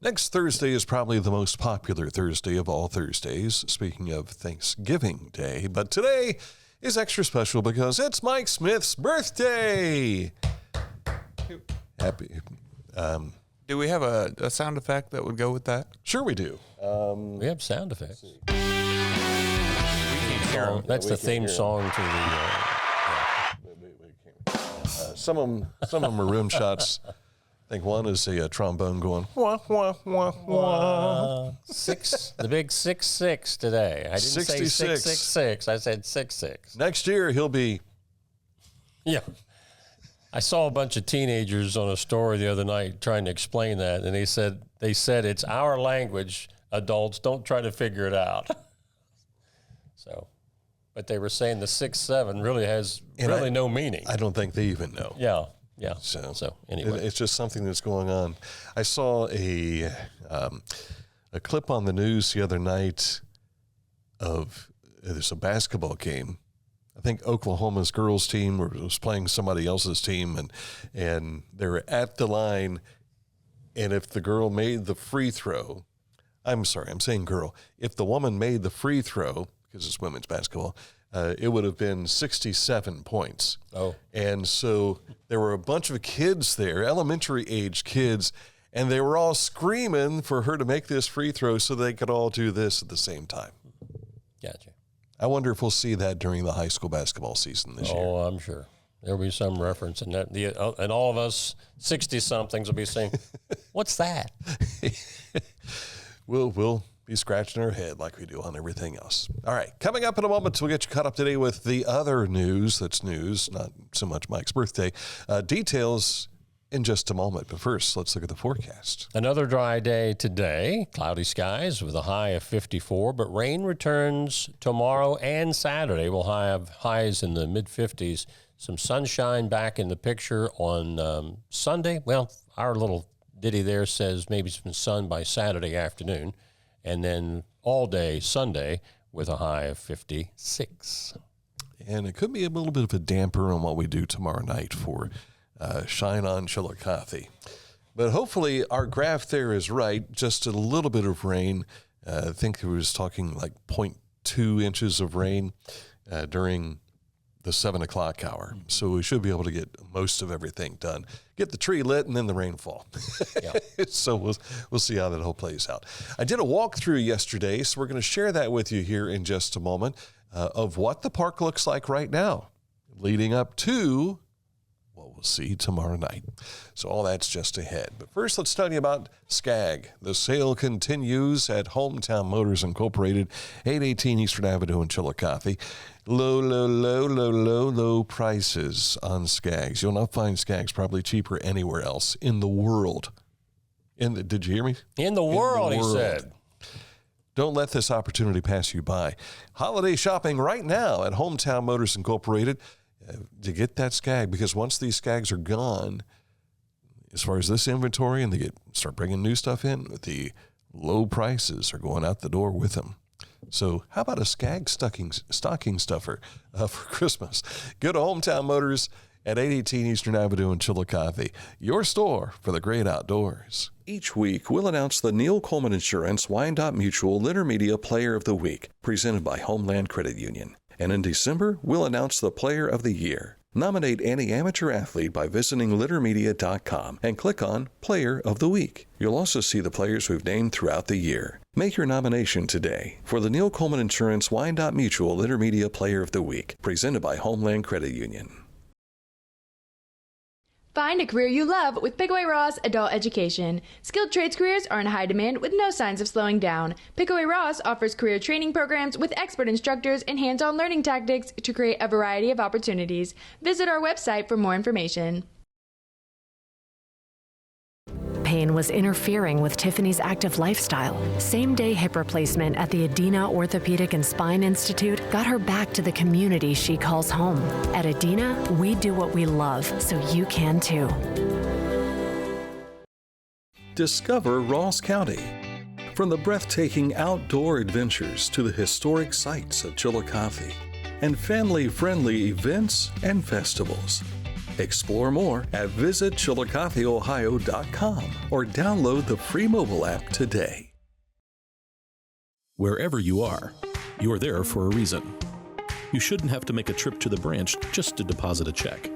Next Thursday is probably the most popular Thursday of all Thursdays, speaking of Thanksgiving Day. But today is extra special because it's Mike Smith's birthday. Happy. Do we have a sound effect that would go with that? Sure we do. We have sound effects. That's the theme song to the... Some of them are rim shots. I think one is a trombone going, wah, wah, wah, wah. The big 6-6 today. I didn't 66. say 666. I said 6-6. Next year, he'll be... Yeah. I saw a bunch of teenagers on a story the other night trying to explain that, and they said it's our language. Adults, don't try to figure it out. So, but they were saying the 6-7 really has no meaning. I don't think they even know. Yeah. So anyway, it's just something that's going on. I saw a clip on the news the other night of there's a basketball game. I think Oklahoma's girls team was playing somebody else's team, and they were at the line. And if the girl made the free throw, I'm sorry, I'm saying girl. If the woman made the free throw, because it's women's basketball, it would have been 67 points. Oh. And so there were a bunch of kids there, elementary age kids, and they were all screaming for her to make this free throw so they could all do this at the same time. Gotcha. I wonder if we'll see that during the high school basketball season this year. Oh, I'm sure. There'll be some reference, and and all of us 60-somethings will be saying, what's that? We'll be scratching our head like we do on everything else. All right, coming up in a moment, we'll get you caught up today with the other news that's news, not so much Mike's birthday. Details in just a moment. But first, let's look at the forecast. Another dry day today, cloudy skies with a high of 54, but rain returns tomorrow and Saturday. We'll have highs in the mid-50s. Some sunshine back in the picture on Sunday. Well, our little ditty there says maybe some sun by Saturday afternoon. And then all day Sunday with a high of 56. And it could be a little bit of a damper on what we do tomorrow night for Shine on Chillicothe. But hopefully our graph there is right. Just a little bit of rain. I think it was talking like 0.2 inches of rain during the 7 o'clock hour. So we should be able to get most of everything done. Get the tree lit and then the rainfall. Yeah. So we'll see how that whole plays out. I did a walkthrough yesterday, so we're going to share that with you here in just a moment of what the park looks like right now, leading up to what we'll see tomorrow night. So all that's just ahead. But first, let's tell you about SCAG. The sale continues at Hometown Motors Incorporated, 818 Eastern Avenue in Chillicothe. Low prices on SCAGs. You'll not find SCAGs probably cheaper anywhere else in the world. Did you hear me? In the world, he said. Don't let this opportunity pass you by. Holiday shopping right now at Hometown Motors Incorporated to get that SCAG, because once these SCAGs are gone, as far as this inventory, and they start bringing new stuff in, the low prices are going out the door with them. So how about a SCAG stocking stuffer for Christmas? Go to Hometown Motors at 818 Eastern Avenue in Chillicothe, your store for the great outdoors. Each week, we'll announce the Neil Coleman Insurance Wyandotte Mutual Intermedia Player of the Week, presented by Homeland Credit Union. And in December, we'll announce the Player of the Year. Nominate any amateur athlete by visiting littermedia.com and click on Player of the Week. You'll also see the players we've named throughout the year. Make your nomination today for the Neil Coleman Insurance Wyandotte Mutual Intermedia Player of the Week, presented by Homeland Credit Union. Find a career you love with Pickaway Ross Adult Education. Skilled trades careers are in high demand with no signs of slowing down. Pickaway Ross offers career training programs with expert instructors and hands-on learning tactics to create a variety of opportunities. Visit our website for more information. Pain was interfering with Tiffany's active lifestyle. Same-day hip replacement at the Adina Orthopedic and Spine Institute got her back to the community she calls home. At Adina, we do what we love, so you can too. Discover Ross County. From the breathtaking outdoor adventures to the historic sights of Chillicothe and family-friendly events and festivals, Explore more at visitchillicotheohio.com or download the free mobile app today. Wherever you are there for a reason. You shouldn't have to make a trip to the branch just to deposit a check.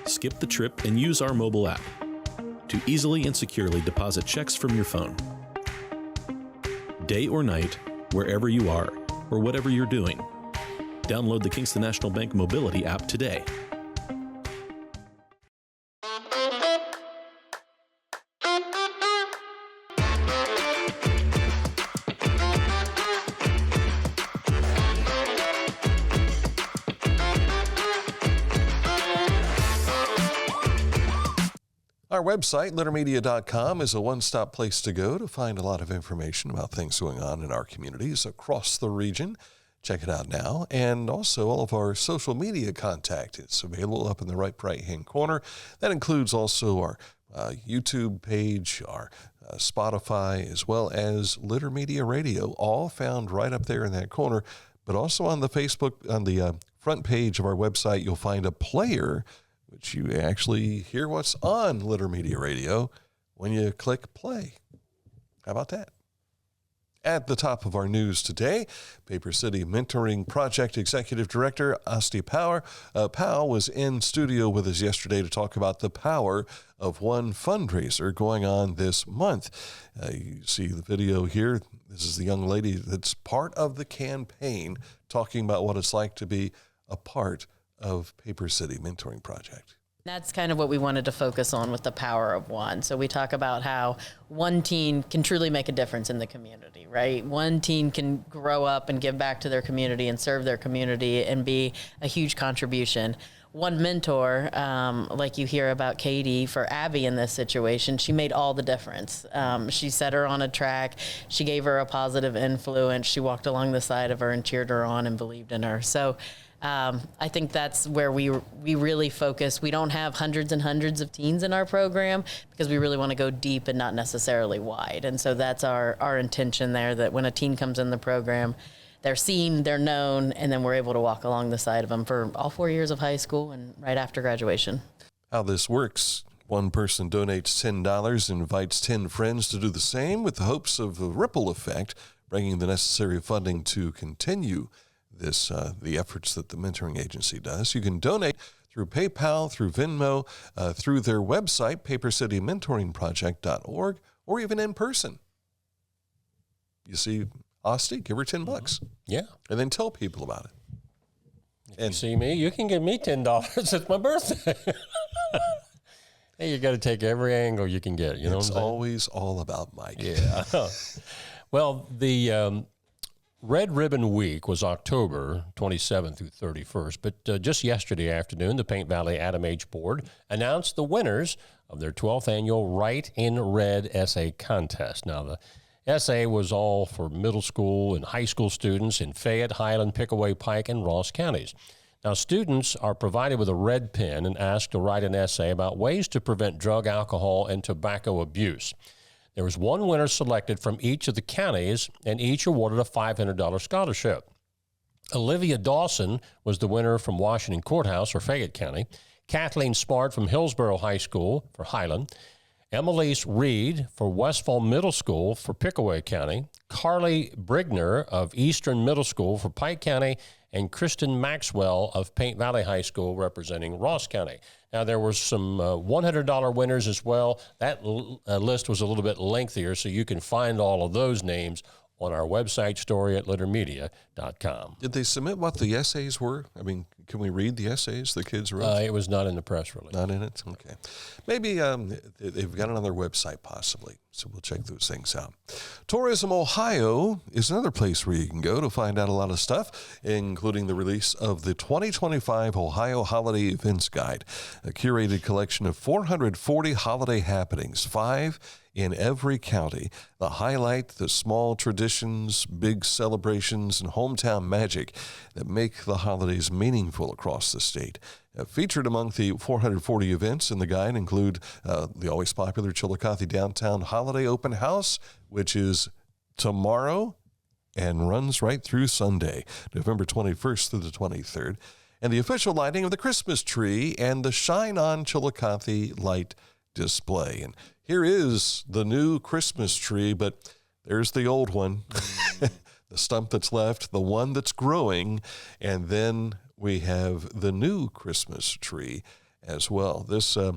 Skip the trip and use our mobile app to easily and securely deposit checks from your phone. Day or night, wherever you are, or whatever you're doing. Download the Kingston National Bank Mobility app today. Our website, littermedia.com, is a one-stop place to go to find a lot of information about things going on in our communities across the region. Check it out now. And also all of our social media contact is available up in the right-hand corner. That includes also our YouTube page, our Spotify, as well as Litter Media Radio, all found right up there in that corner. But also on the Facebook, on the front page of our website, you'll find a player which you actually hear what's on Litter Media Radio when you click play. How about that? At the top of our news today, Paper City Mentoring Project Executive Director Asti Powell was in studio with us yesterday to talk about the Power of One fundraiser going on this month. You see the video here. This is the young lady that's part of the campaign talking about what it's like to be a part of Paper City Mentoring Project. That's kind of what we wanted to focus on with the Power of One. So we talk about how one teen can truly make a difference in the community, right? One teen can grow up and give back to their community and serve their community and be a huge contribution. One mentor, like you hear about Katie, for Abby in this situation, she made all the difference. She set her on a track. She gave her a positive influence. She walked along the side of her and cheered her on and believed in her. So I think that's where we really focus. We don't have hundreds and hundreds of teens in our program because we really want to go deep and not necessarily wide. And so that's our intention there, that when a teen comes in the program, they're seen, they're known, and then we're able to walk along the side of them for all 4 years of high school and right after graduation. How this works: one person donates $10 and invites 10 friends to do the same with the hopes of a ripple effect, bringing the necessary funding to continue the efforts that the mentoring agency does. You can donate through PayPal, through Venmo, through their website, papercitymentoringproject.org, or even in person. You see Asti, give her $10. Yeah. And then tell people about it. If you see me, you can give me $10. It's my birthday. Hey, you got to take every angle you can get. You know, it's always all about Mike. Yeah. Well, the Red Ribbon Week was October 27th through 31st, but just yesterday afternoon, the Paint Valley Adam H. Board announced the winners of their 12th annual Write in Red essay contest. Now, the essay was all for middle school and high school students in Fayette, Highland, Pickaway, Pike, and Ross counties. Now, students are provided with a red pen and asked to write an essay about ways to prevent drug, alcohol, and tobacco abuse. There was one winner selected from each of the counties, and each awarded a $500 scholarship. Olivia Dawson was the winner from Washington Courthouse for Fayette County. Kathleen Smart from Hillsborough High School for Highland. Emelise Reed for Westfall Middle School for Pickaway County. Carly Brigner of Eastern Middle School for Pike County. And Kristen Maxwell of Paint Valley High School representing Ross County. Now, there were some $100 winners as well. That list was a little bit lengthier, so you can find all of those names on our website, story at littermedia.com. Did they submit what the essays were? I mean, can we read the essays the kids wrote? It was not in the press release. Not in it? Okay. Maybe they've got it on their website, possibly. So we'll check those things out. Tourism Ohio is another place where you can go to find out a lot of stuff, including the release of the 2025 Ohio Holiday Events Guide, a curated collection of 440 holiday happenings, 5 in every county, that highlight the small traditions, big celebrations, and hometown magic that make the holidays meaningful across the state. Featured among the 440 events in the guide include the always popular Chillicothe Downtown Holiday Open House, which is tomorrow and runs right through Sunday, November 21st through the 23rd. and the official lighting of the Christmas tree and the Shine On Chillicothe light display. And here is the new Christmas tree, but there's the old one, the stump that's left, the one that's growing, and then we have the new Christmas tree as well. This, I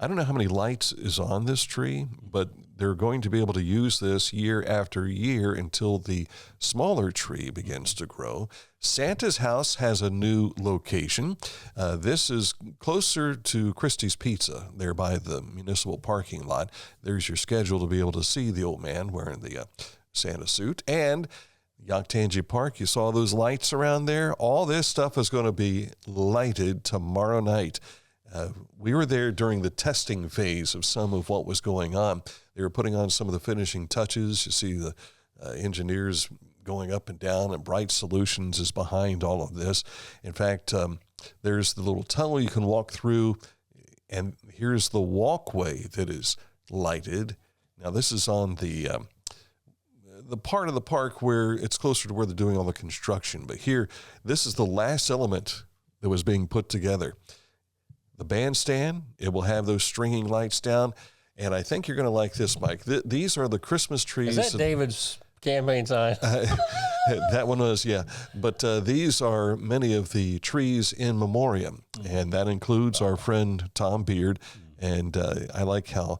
don't know how many lights is on this tree, but they're going to be able to use this year after year until the smaller tree begins to grow. Santa's house has a new location. This is closer to Christie's Pizza, there by the municipal parking lot. There's your schedule to be able to see the old man wearing the Santa suit. And Yaktangi Park, you saw those lights around there. All this stuff is going to be lighted tomorrow night. We were there during the testing phase of some of what was going on. They were putting on some of the finishing touches. You see the engineers going up and down, and Bright Solutions is behind all of this. In fact, there's the little tunnel you can walk through, and here's the walkway that is lighted. Now, this is on the part of the park where it's closer to where they're doing all the construction. But here, this is the last element that was being put together. The bandstand, it will have those stringing lights down. And I think you're going to like this, Mike. These are the Christmas trees. Is that David's campaign sign? That one was, yeah. But these are many of the trees in memoriam. And that includes our friend Tom Beard. And I like how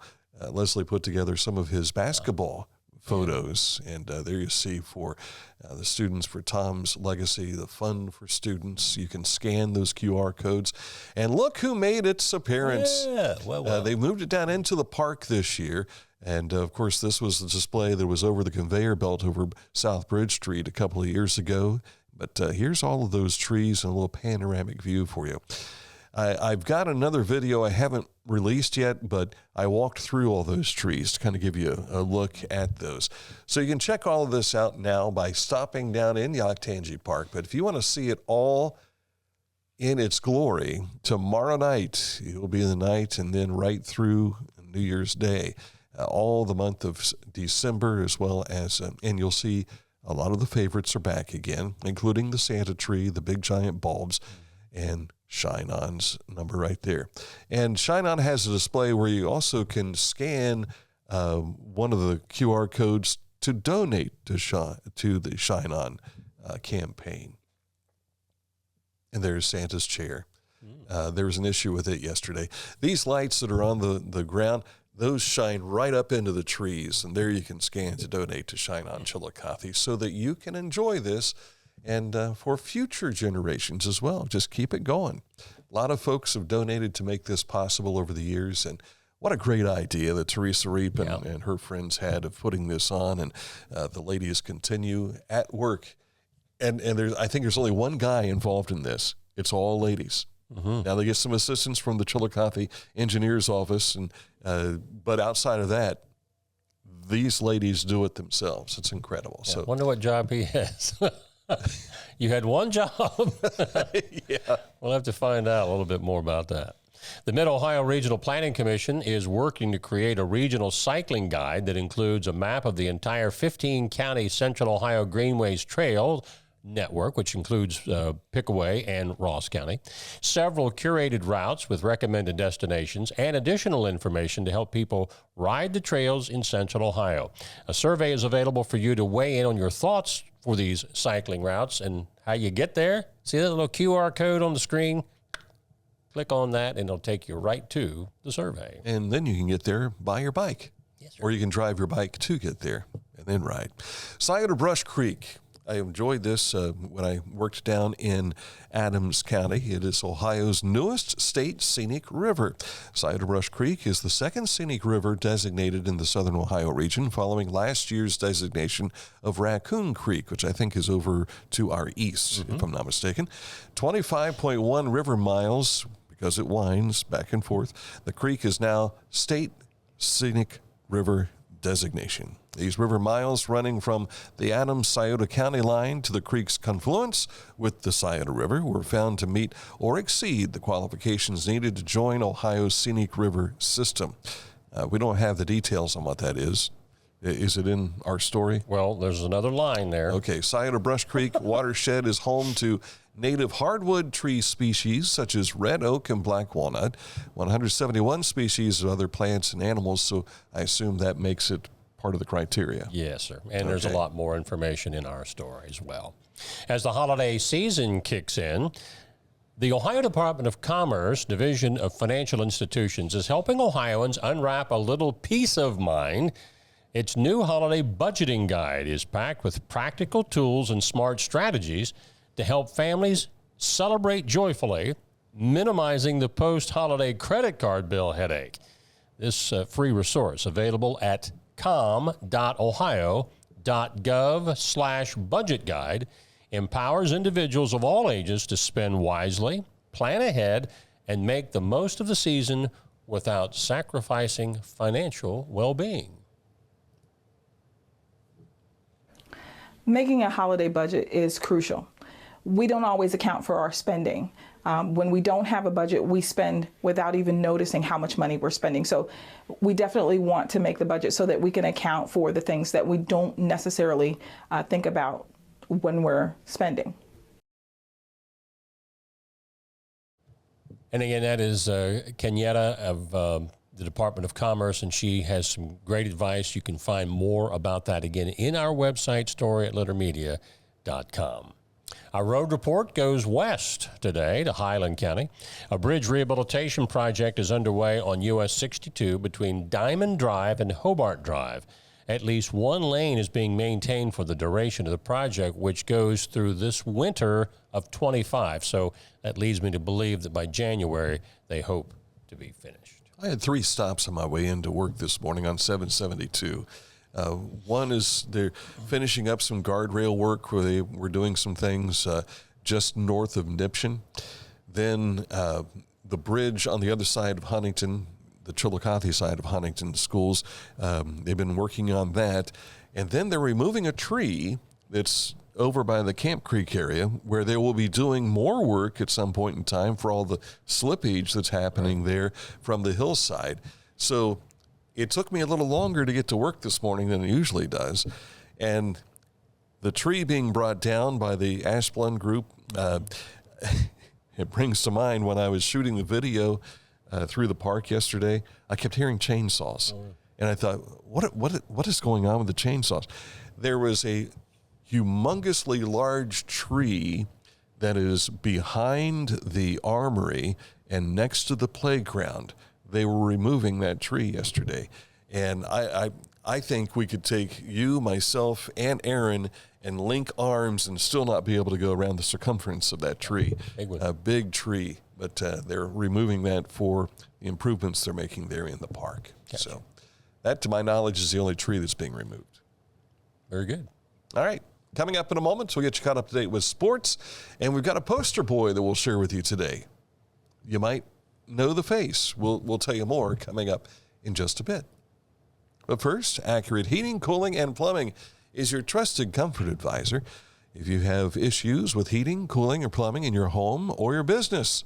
Leslie put together some of his basketball photos, and there you see for the students, for Tom's Legacy, the Fund for Students. You can scan those QR codes, and look who made its appearance. Yeah, well. They moved it down into the park this year, and of course this was the display that was over the conveyor belt over South Bridge Street a couple of years ago. But here's all of those trees and a little panoramic view for you. I've got another video I haven't released yet, but I walked through all those trees to kind of give you a look at those. So you can check all of this out now by stopping down in Yaktangi Park. But if you want to see it all in its glory, tomorrow night, it will be the night, and then right through New Year's Day, all the month of December, as well as, and you'll see a lot of the favorites are back again, including the Santa tree, the big giant bulbs, and Shine On's number right there. And Shine On has a display where you also can scan one of the QR codes to donate to the Shine On campaign. And there's Santa's chair. There was an issue with it yesterday. These lights that are on the ground, those shine right up into the trees, and there you can scan to donate to Shine On Chillicothe so that you can enjoy this. And for future generations as well. Just keep it going. A lot of folks have donated to make this possible over the years, and what a great idea that Teresa Reap and her friends had of putting this on, and the ladies continue at work. And I think there's only one guy involved in this. It's all ladies. Mm-hmm. Now they get some assistance from the Chillicothe engineer's office, and but outside of that, these ladies do it themselves. It's incredible. Yeah, so I wonder what job he has. You had one job. Yeah. We'll have to find out a little bit more about that. The Mid-Ohio Regional Planning Commission is working to create a regional cycling guide that includes a map of the entire 15-county Central Ohio Greenways Trail network, which includes Pickaway and Ross County, several curated routes with recommended destinations, and additional information to help people ride the trails in Central Ohio. A survey is available for you to weigh in on your thoughts for these cycling routes and how you get there. See that little QR code on the screen? Click on that, and it'll take you right to the survey. And then you can get there by your bike. Yes, or you can drive your bike to get there and then ride. Scioto Brush Creek. I enjoyed this when I worked down in Adams County. It is Ohio's newest state scenic river. Scioto Brush Creek is the second scenic river designated in the southern Ohio region, following last year's designation of Raccoon Creek, which I think is over to our east, if I'm not mistaken. 25.1 river miles, because it winds back and forth. The creek is now state scenic river designation. These river miles running from the Adams-Scioto County line to the creek's confluence with the Scioto River were found to meet or exceed the qualifications needed to join Ohio's scenic river system. We don't have the details on what that is. Is it in our story? Well, there's another line there. Okay, Scioto Brush Creek watershed is home to native hardwood tree species such as red oak and black walnut, 171 species of other plants and animals, so I assume that makes it part of the criteria. Yes, sir. And there's a lot more information in our story as well. As the holiday season kicks in, the Ohio Department of Commerce Division of Financial Institutions is helping Ohioans unwrap a little peace of mind. Its new holiday budgeting guide is packed with practical tools and smart strategies to help families celebrate joyfully, minimizing the post-holiday credit card bill headache. This free resource available at com.ohio.gov/budget guide empowers individuals of all ages to spend wisely, plan ahead, and make the most of the season without sacrificing financial well-being. Making a holiday budget is crucial. We don't always account for our spending. When we don't have a budget, we spend without even noticing how much money we're spending. So we definitely want to make the budget so that we can account for the things that we don't necessarily think about when we're spending. And again, that is Kenyetta of the Department of Commerce, and she has some great advice. You can find more about that, again, in our website story at littermedia.com. Our road report goes west today to Highland County. A bridge rehabilitation project is underway on US 62 between Diamond Drive and Hobart Drive. At least one lane is being maintained for the duration of the project, which goes through this winter of 25. So that leads me to believe that by January, they hope to be finished. I had 3 stops on my way into work this morning on 772. One is they're finishing up some guardrail work where they were doing some things just north of Nipshin. Then the bridge on the other side of Huntington, the Chillicothe side of Huntington schools, they've been working on that. And then they're removing a tree that's over by the Camp Creek area where they will be doing more work at some point in time for all the slippage that's happening there from the hillside. So it took me a little longer to get to work this morning than it usually does. And the tree being brought down by the Ashblund group, it brings to mind when I was shooting the video through the park yesterday, I kept hearing chainsaws. And I thought, what is going on with the chainsaws? There was a humongously large tree that is behind the armory and next to the playground. They were removing that tree yesterday. And I think we could take you, myself, and Aaron and link arms and still not be able to go around the circumference of that tree. A big tree, but they're removing that for the improvements they're making there in the park. Gotcha. So that, to my knowledge, is the only tree that's being removed. Very good. All right. Coming up in a moment, we'll get you caught up to date with sports, and we've got a poster boy that we'll share with you today. You might know the face. We'll tell you more coming up in just a bit. But first, Accurate Heating, Cooling, and Plumbing is your trusted comfort advisor. If you have issues with heating, cooling, or plumbing in your home or your business,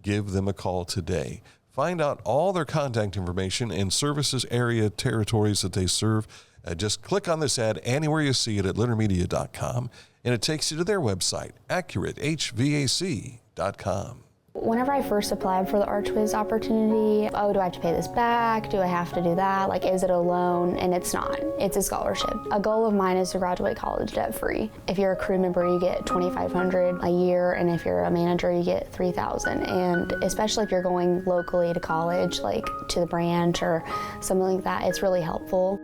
give them a call today. Find out all their contact information and services area territories that they serve. Just click on this ad anywhere you see it at littermedia.com, and it takes you to their website, accuratehvac.com. Whenever I first applied for the Archways opportunity, do I have to pay this back? Do I have to do that? Like, is it a loan? And it's not. It's a scholarship. A goal of mine is to graduate college debt-free. If you're a crew member, you get $2,500 a year, and if you're a manager, you get $3,000. And especially if you're going locally to college, like to the branch or something like that, it's really helpful.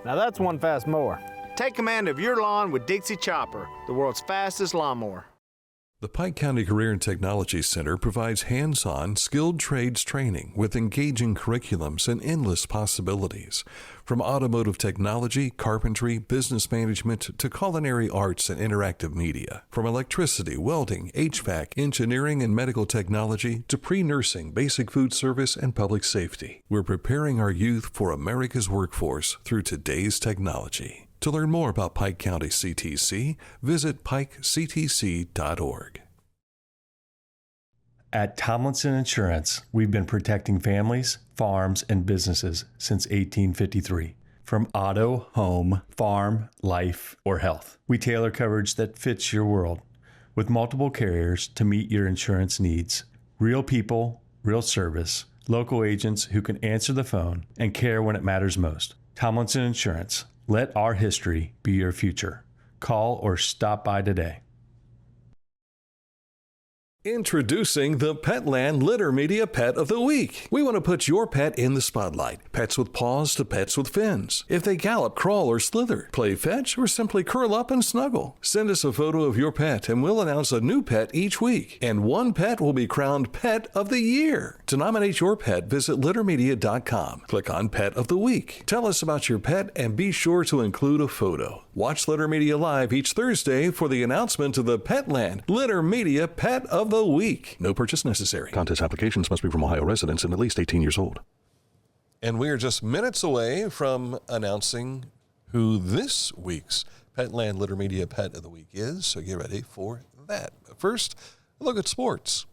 Now that's one fast mower. Take command of your lawn with Dixie Chopper, the world's fastest lawnmower. The Pike County Career and Technology Center provides hands-on, skilled trades training with engaging curriculums and endless possibilities. From automotive technology, carpentry, business management, to culinary arts and interactive media. From electricity, welding, HVAC, engineering, and medical technology, to pre-nursing, basic food service, and public safety. We're preparing our youth for America's workforce through today's technology. To learn more about Pike County CTC, visit pikectc.org. At Tomlinson Insurance, we've been protecting families, farms, and businesses since 1853. From auto, home, farm, life, or health, we tailor coverage that fits your world. With multiple carriers to meet your insurance needs. Real people, real service, local agents who can answer the phone and care when it matters most. Tomlinson Insurance. Let our history be your future. Call or stop by today. Introducing the Petland Litter Media Pet of the Week. We want to put your pet in the spotlight. Pets with paws to pets with fins. If they gallop, crawl, or slither, play fetch, or simply curl up and snuggle. Send us a photo of your pet and we'll announce a new pet each week. And one pet will be crowned Pet of the Year. To nominate your pet, visit littermedia.com. Click on Pet of the Week. Tell us about your pet and be sure to include a photo. Watch Litter Media Live each Thursday for the announcement of the Petland Litter Media Pet of the Week. No purchase necessary. Contest applications must be from Ohio residents and at least 18 years old. And we are just minutes away from announcing who this week's Petland Litter Media Pet of the Week is, so get ready for that. But first, a look at sports.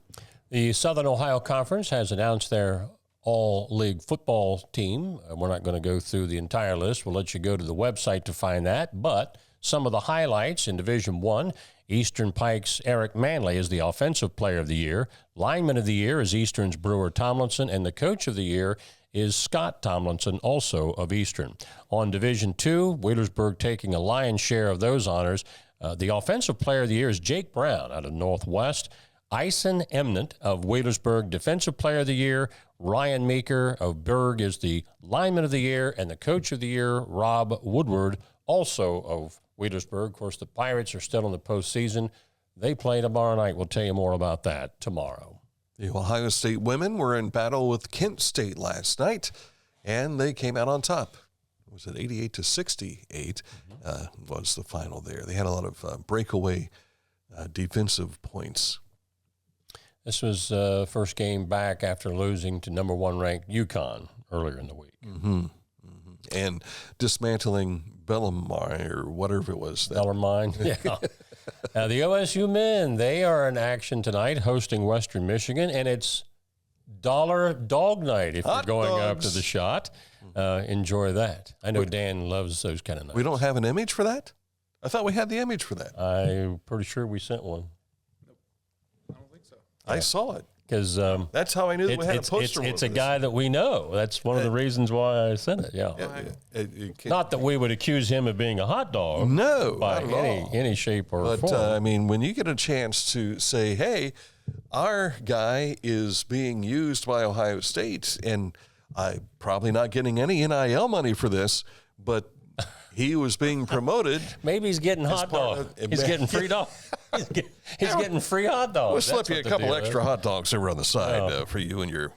The Southern Ohio Conference has announced their all-league football team. We're not going to go through the entire list. We'll let you go to the website to find that. But some of the highlights in Division I, Eastern Pike's Eric Manley is the Offensive Player of the Year. Lineman of the Year is Eastern's Brewer Tomlinson, and the Coach of the Year is Scott Tomlinson, also of Eastern. On Division II, Wheelersburg taking a lion's share of those honors. The Offensive Player of the Year is Jake Brown out of Northwest. Ison Emnant of Wheelersburg, Defensive Player of the Year. Ryan Meeker of Berg is the Lineman of the Year, and the Coach of the Year, Rob Woodward, also of Wheelersburg. Of course, the Pirates are still in the postseason. They play tomorrow night. We'll tell you more about that tomorrow. The Ohio State women were in battle with Kent State last night, and they came out on top. Was it 88-68 was the final there. They had a lot of breakaway defensive points. This was first game back after losing to number one ranked UConn earlier in the week. And dismantling Bellarmine or whatever it was. Bellarmine, yeah. The OSU men, they are in action tonight hosting Western Michigan, and it's Dollar Dog Night if you're going up to the Shot. Enjoy that. I know Dan loves those kind of nights. We don't have an image for that? I thought we had the image for that. I'm pretty sure we sent one. I don't think so. I saw it. Because that's how I knew we had a poster. It's a guy that we know. That's one of the reasons why I sent it. Yeah. Not that we would accuse him of being a hot dog. No, by not at all. any shape or But form. I mean, when you get a chance to say, "Hey, our guy is being used by Ohio State," and I'm probably not getting any NIL money for this, but he was being promoted. Maybe he's getting hot dog. He's getting free dog. He's getting free hot dogs. We'll slip you a couple extra hot dogs over on the side for you and your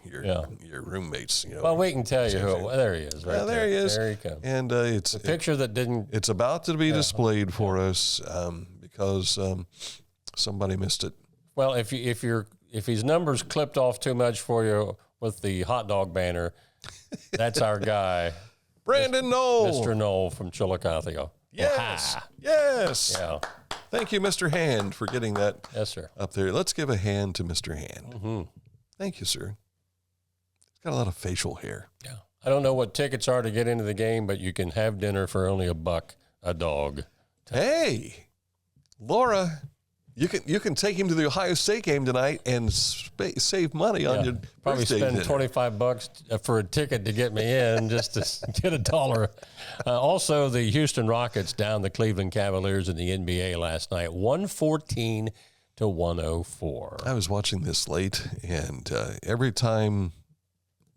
roommates. You know. Well, we can tell you who. There he is. Right there he is. There he comes. And it's a picture that didn't. It's about to be displayed for us because somebody missed it. Well, if his numbers clipped off too much for you with the hot dog banner, that's our guy. Brandon Knoll. Mr. Knoll from Chillicothe. Yes. Yes. Yeah. Thank you, Mr. Hand, for getting that up there. Let's give a hand to Mr. Hand. Mm-hmm. Thank you, sir. He's got a lot of facial hair. Yeah. I don't know what tickets are to get into the game, but you can have dinner for only $1 a dog. Hey, Laura, you can take him to the Ohio State game tonight and save money on your probably birthday spend dinner. $25 for a ticket to get me in just to get $1. Also, the Houston Rockets down the Cleveland Cavaliers in the NBA last night, 114-104. I was watching this late, and every time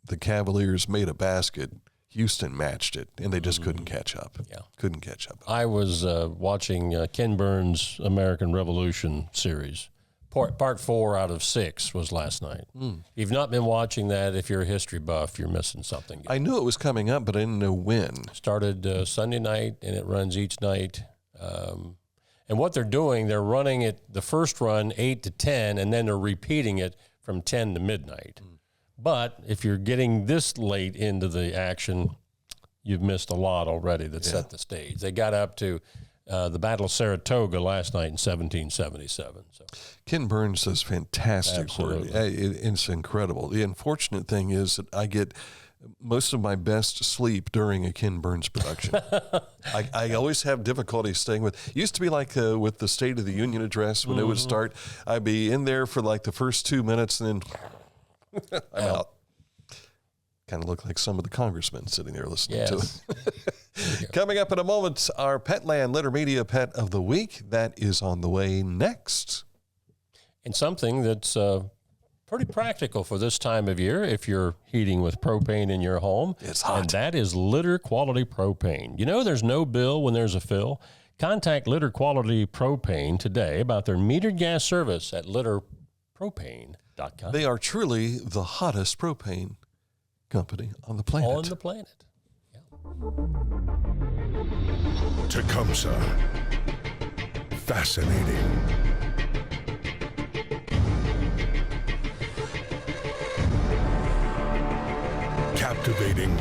the Cavaliers made a basket, Houston matched it, and they just couldn't catch up. Yeah. Couldn't catch up. I was watching Ken Burns' American Revolution series. Part 4 out of 6 was last night. If you've not been watching that, if you're a history buff, you're missing something. I knew it was coming up, but I didn't know when. Started Sunday night, and it runs each night. And what they're doing, they're running it, the first run 8 to 10, and then they're repeating it from 10 to midnight. But if you're getting this late into the action, you've missed a lot already that set the stage. They got up to the Battle of Saratoga last night in 1777. So Ken Burns does fantastic work. It's incredible. The unfortunate thing is that I get most of my best sleep during a Ken Burns production. I always have difficulty staying with. Used to be like with the State of the Union address when it would start. I'd be in there for like the first 2 minutes and then I'm out. Kind of look like some of the congressmen sitting there listening to it. Coming up in a moment, our Petland Litter Media Pet of the Week. That is on the way next. And something that's pretty practical for this time of year if you're heating with propane in your home. It's hot. And that is Litter Quality Propane. You know there's no bill when there's a fill. Contact Litter Quality Propane today about their metered gas service at litterpropane.com. They are truly the hottest propane company on the planet. On the planet. Yeah. Tecumseh. Fascinating. Captivating.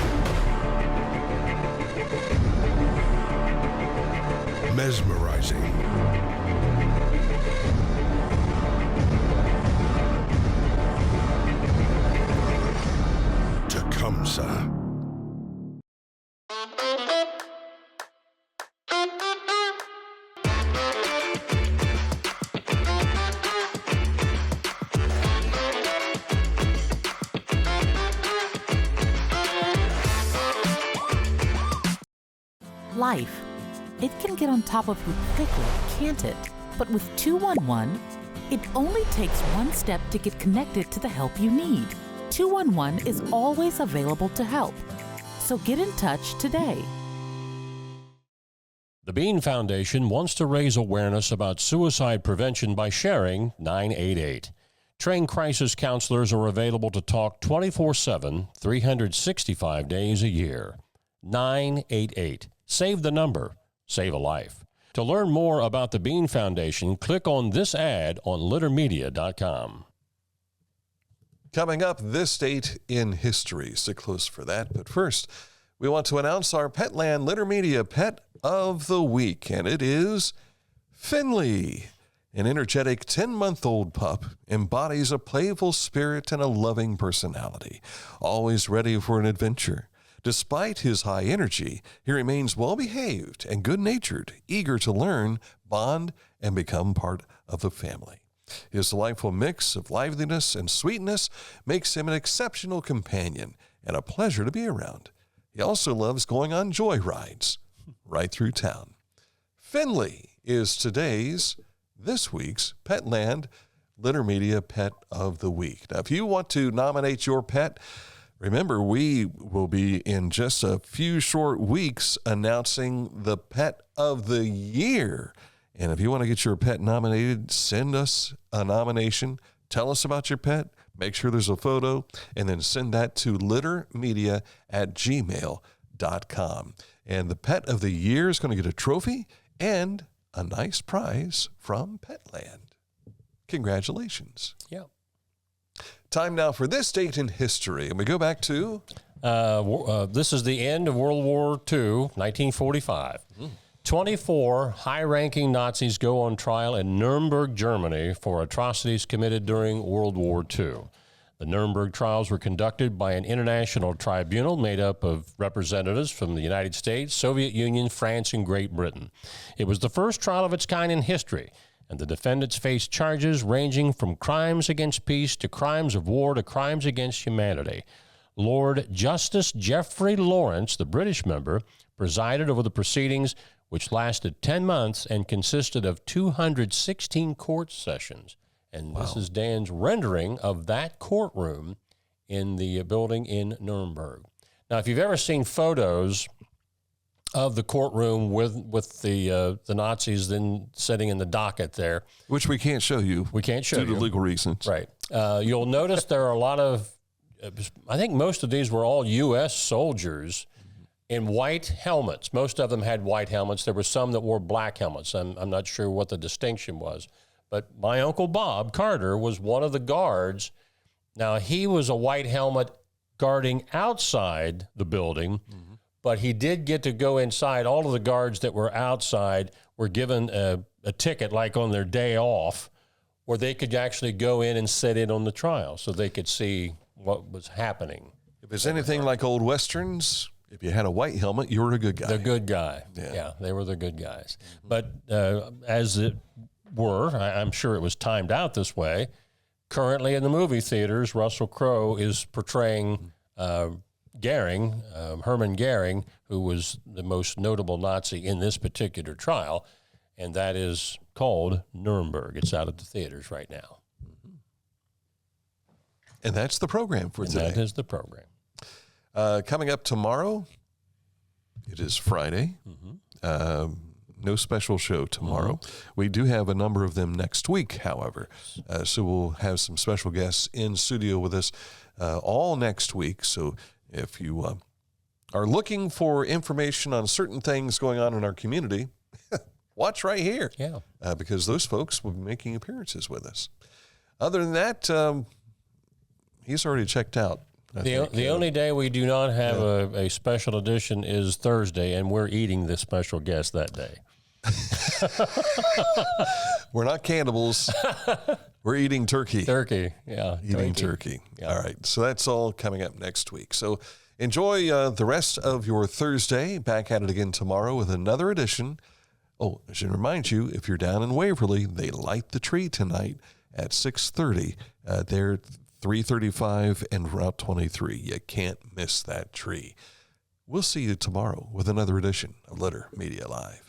Mesmerizing. Tecumseh. Life. It can get on top of you quickly, can't it? But with 211, it only takes one step to get connected to the help you need. 211 is always available to help. So get in touch today. The Bean Foundation wants to raise awareness about suicide prevention by sharing 988. Trained crisis counselors are available to talk 24/7, 365 days a year. 988. Save the number. Save a life. To learn more about the Bean Foundation, click on this ad on littermedia.com. Coming up, this date in history. Stick close for that. But first, we want to announce our Petland Litter Media Pet of the Week, and it is Finley. An energetic 10-month-old pup embodies a playful spirit and a loving personality, always ready for an adventure. Despite his high energy, he remains well-behaved and good-natured, eager to learn, bond, and become part of the family. His delightful mix of liveliness and sweetness makes him an exceptional companion and a pleasure to be around. He also loves going on joy rides right through town. Finley is this week's Petland Litter Media Pet of the Week. Now, if you want to nominate your pet, remember, we will be in just a few short weeks announcing the Pet of the Year. And if you want to get your pet nominated, send us a nomination. Tell us about your pet. Make sure there's a photo. And then send that to littermedia@gmail.com. And the Pet of the Year is going to get a trophy and a nice prize from Petland. Congratulations. Yeah. Time now for this date in history. And we go back to... this is the end of World War II, 1945. 24 high-ranking Nazis go on trial in Nuremberg, Germany for atrocities committed during World War II. The Nuremberg trials were conducted by an international tribunal made up of representatives from the United States, Soviet Union, France, and Great Britain. It was the first trial of its kind in history, and the defendants faced charges ranging from crimes against peace to crimes of war to crimes against humanity. Lord Justice Geoffrey Lawrence, the British member, presided over the proceedings, which lasted 10 months and consisted of 216 court sessions. And this is Dan's rendering of that courtroom in the building in Nuremberg. Now, if you've ever seen photos of the courtroom with the Nazis then sitting in the docket there. Which we can't show you. We can't show you. Due to legal reasons. Right. You'll notice there are a lot of, I think most of these were all U.S. soldiers in white helmets. Most of them had white helmets. There were some that wore black helmets. I'm not sure what the distinction was. But my Uncle Bob Carter was one of the guards. Now, he was a white helmet guarding outside the building, but he did get to go inside. All of the guards that were outside were given a ticket, like on their day off, where they could actually go in and sit in on the trial so they could see what was happening. If it's anything like old Westerns, if you had a white helmet, you were a good guy. The good guy. Yeah, they were the good guys. But as it were, I'm sure it was timed out this way, currently in the movie theaters, Russell Crowe is portraying Goering, Hermann Goering, who was the most notable Nazi in this particular trial, and that is called Nuremberg. It's out at the theaters right now. And that's the program for today. That is the program. Coming up tomorrow, it is Friday. No special show tomorrow. We do have a number of them next week, however. So we'll have some special guests in studio with us all next week. So if you are looking for information on certain things going on in our community, watch right here. Yeah. Because those folks will be making appearances with us. Other than that, he's already checked out. The only day we do not have a special edition is Thursday, and we're eating the special guest that day. We're not cannibals. We're eating turkey. Turkey, yeah. Eating turkey. Yeah. All right. So that's all coming up next week. So enjoy the rest of your Thursday. Back at it again tomorrow with another edition. Oh, I should remind you, if you're down in Waverly, they light the tree tonight at 6:30. They're 335 and Route 23. You can't miss that tree. We'll see you tomorrow with another edition of Letter Media Live.